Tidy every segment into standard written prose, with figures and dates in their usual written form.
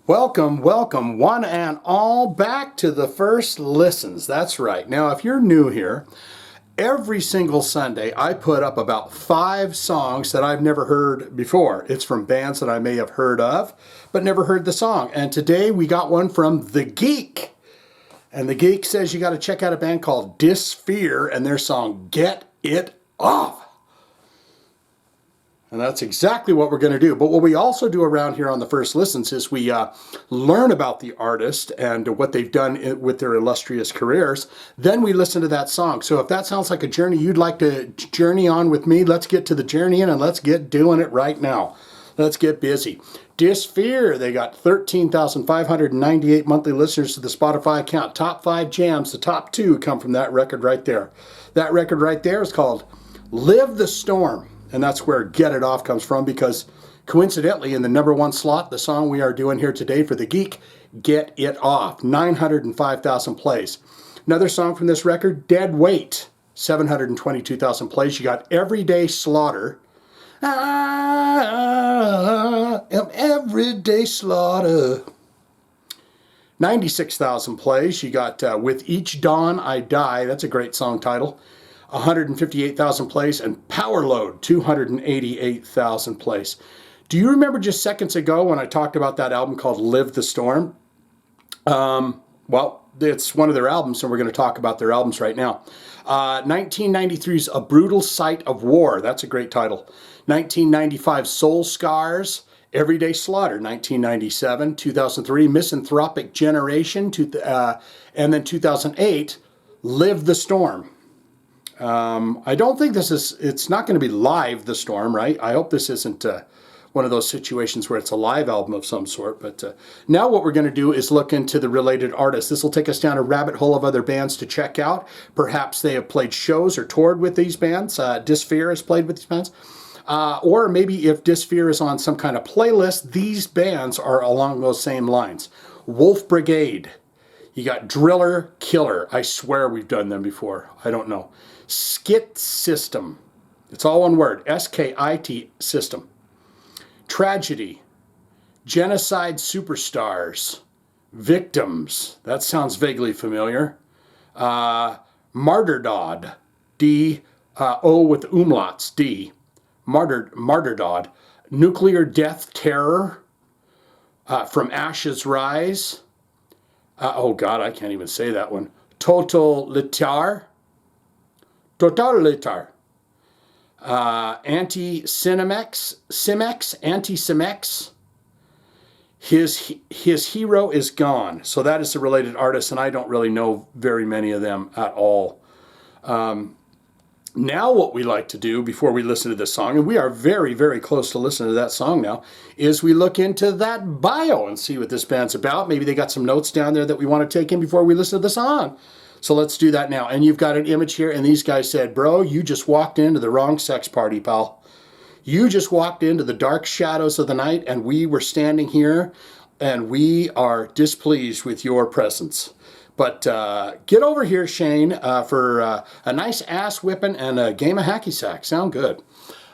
Welcome, welcome, one and all, back to the First Listens. That's right. Now, if you're new here, every single Sunday I put up about 5 songs that I've never heard before. It's from bands that I may have heard of, but never heard the song. And today we got one from The Geek. And The Geek says you got to check out a band called Disfear and their song, Get It Off. And that's exactly what we're going to do. But what we also do around here on the First Listens is we learn about the artist and what they've done with their illustrious careers. Then we listen to that song. So if that sounds like a journey you'd like to journey on with me, let's get to the journeying and let's get doing it right now. Let's get busy. Disfear, they got 13,598 monthly listeners to the Spotify account. Top 5 jams, the top 2 come from that record right there. That record right there is called Live the Storm. And that's where Get It Off comes from, because coincidentally in the #1 slot, the song we are doing here today for The Geek, Get It Off, 905,000 plays. Another song from this record, Dead Weight, 722,000 plays. You got Everyday Slaughter. I am Everyday Slaughter. 96,000 plays. You got With Each Dawn I Die. That's a great song title. 158,000 plays, and Power Load, 288,000 plays. Do you remember just seconds ago when I talked about that album called Live the Storm? Well, it's one of their albums, and we're going to talk about their albums right now. 1993's A Brutal Sight of War. That's a great title. 1995 Soul Scars, Everyday Slaughter. 1997, 2003 Misanthropic Generation, and then 2008 Live the Storm. I don't think it's not going to be Live the Storm, right? I hope this isn't one of those situations where it's a live album of some sort. But now what we're going to do is look into the related artists. This will take us down a rabbit hole of other bands to check out. Perhaps they have played shows or toured with these bands. Disfear has played with these bands. Or maybe if Disfear is on some kind of playlist, these bands are along those same lines. Wolf Brigade. You got Driller Killer. I swear we've done them before. I don't know. Skit System. It's all one word. S-K-I-T System. Tragedy. Genocide Superstars. Victims. That sounds vaguely familiar. Martyrdod. D-O with umlauts. D. Martyrdod. Nuclear Death Terror. From Ashes Rise. Oh God, I can't even say that one. Totalitar. Anti-Cimex. His Hero Is Gone. So that is a related artist, and I don't really know very many of them at all. Now what we like to do before we listen to this song, and we are very, very close to listening to that song now, is we look into that bio and see what this band's about. Maybe they got some notes down there that we want to take in before we listen to the song. So let's do that now. And you've got an image here, and these guys said, bro, you just walked into the wrong sex party, pal. You just walked into the dark shadows of the night, and we were standing here, and we are displeased with your presence. But get over here, Shane, for a nice ass whipping and a game of hacky sack. Sound good.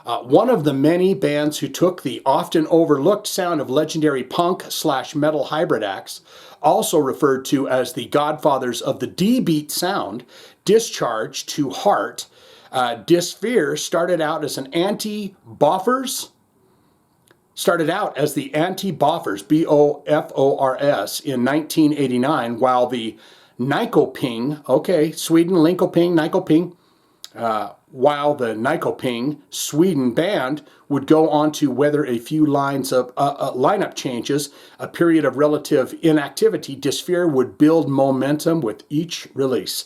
One of the many bands who took the often overlooked sound of legendary punk/metal hybrid acts, also referred to as the godfathers of the D-beat sound, Discharge to Heart, Disfear started out as the anti-boffers, B-O-F-O-R-S, in 1989, while the Nyckelping, Sweden, Nyckelping, while the Nyckelping Sweden band would go on to weather a few lineup changes, a period of relative inactivity, Disfear would build momentum with each release,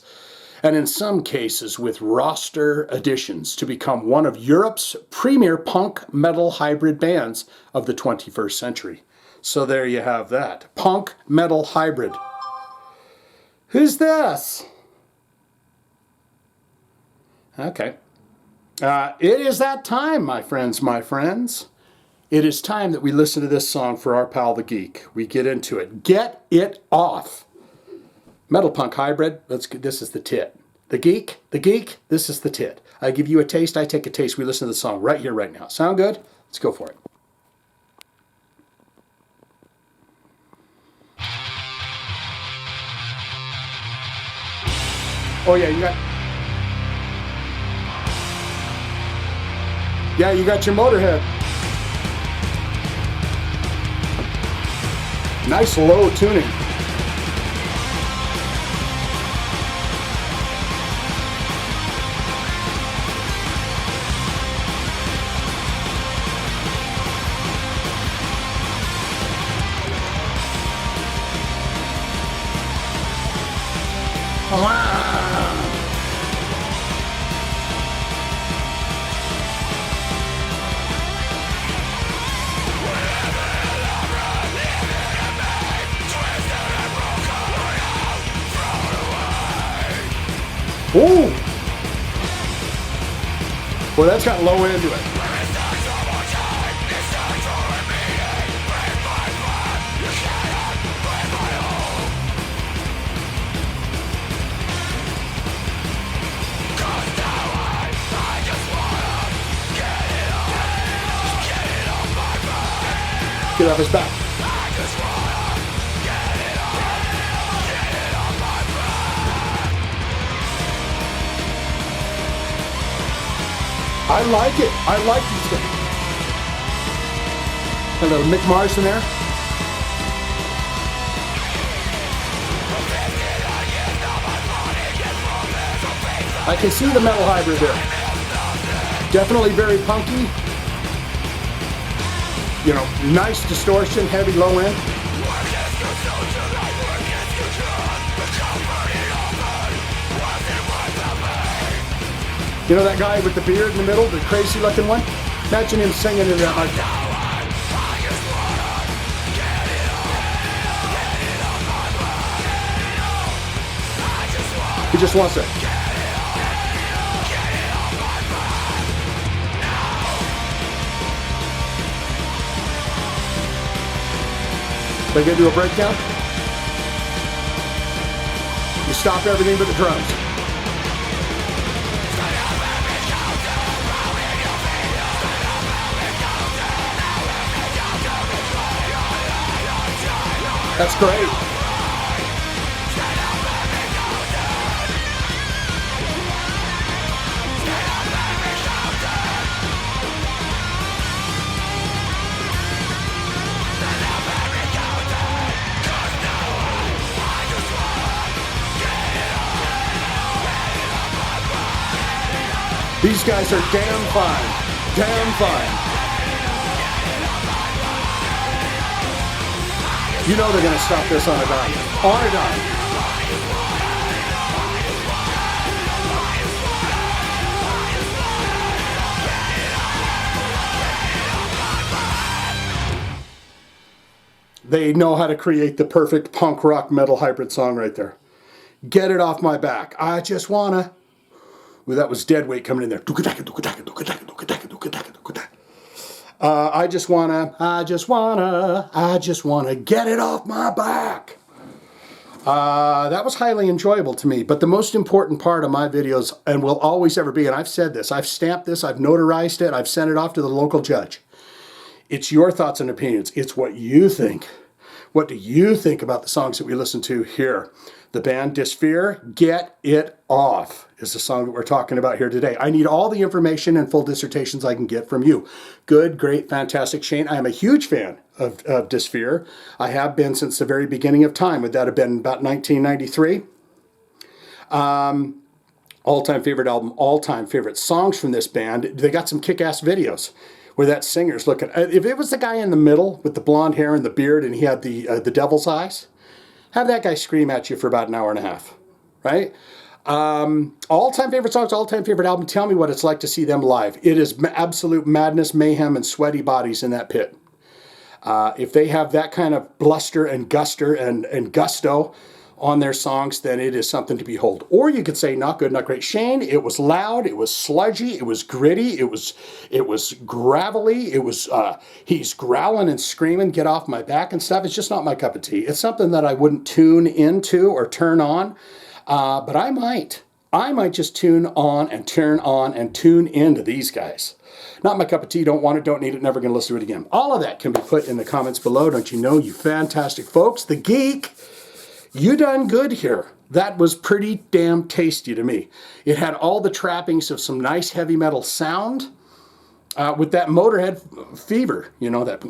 and in some cases with roster additions to become one of Europe's premier punk metal hybrid bands of the 21st century. So there you have that. Punk metal hybrid. Who's this? Okay. It is that time, my friends. It is time that we listen to this song for our pal, The Geek. We get into it. Get It Off. Metal punk hybrid. This is the tit. The Geek, this is the tit. I give you a taste, I take a taste. We listen to the song right here, right now. Sound good? Let's go for it. Oh yeah, you got your Motorhead. Nice low tuning. Ooh! Well, that's got low end to it. Get off his back. I like it. I like these guys. A little Mick Mars in there. I can see the metal hybrid there. Definitely very punky. You know, nice distortion, heavy low end. You know that guy with the beard in the middle, the crazy looking one? Imagine him singing in that like that. He just wants it. They gonna do a breakdown? You stop everything but the drums. That's great. These guys are damn fine. Damn fine. You know they're going to stop this on a dime. On a dime. They know how to create the perfect punk rock metal hybrid song right there. Get it off my back. I just wanna. Well, that was dead weight coming in there. I just wanna get it off my back. That was highly enjoyable to me, but the most important part of my videos, and will always ever be, and I've said this, I've stamped this, I've notarized it, I've sent it off to the local judge. It's your thoughts and opinions. It's what you think. What do you think about the songs that we listen to here? The band Disfear, Get It Off is the song that we're talking about here today. I need all the information and full dissertations I can get from you. Good, great, fantastic. Shane, I am a huge fan of Disfear. I have been since the very beginning of time. Would that have been about 1993? All-time favorite album, all-time favorite songs from this band. They got some kick-ass videos where that singer's looking. If it was the guy in the middle with the blonde hair and the beard and he had the devil's eyes, have that guy scream at you for about an hour and a half, right? All-time favorite songs, all-time favorite album. Tell me what it's like to see them live. It is absolute madness, mayhem, and sweaty bodies in that pit. If they have that kind of bluster and gusto on their songs, then it is something to behold. Or you could say not good, not great. Shane, it was loud, it was sludgy, it was gritty, it was gravelly, it was he's growling and screaming, get off my back and stuff. It's just not my cup of tea. It's something that I wouldn't tune into or turn on, but I might just tune on and tune into these guys. Not my cup of tea, don't want it, don't need it, never gonna listen to it again. All of that can be put in the comments below, don't you know, you fantastic folks. The Geek, You done good here. That was pretty damn tasty to me. It had all the trappings of some nice heavy metal sound with that Motorhead fever, you know, that.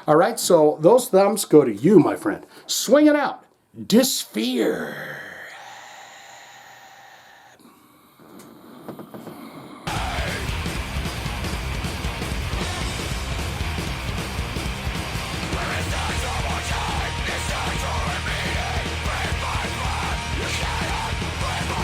All right, so those thumbs go to you, my friend. Swing it out. Disfear.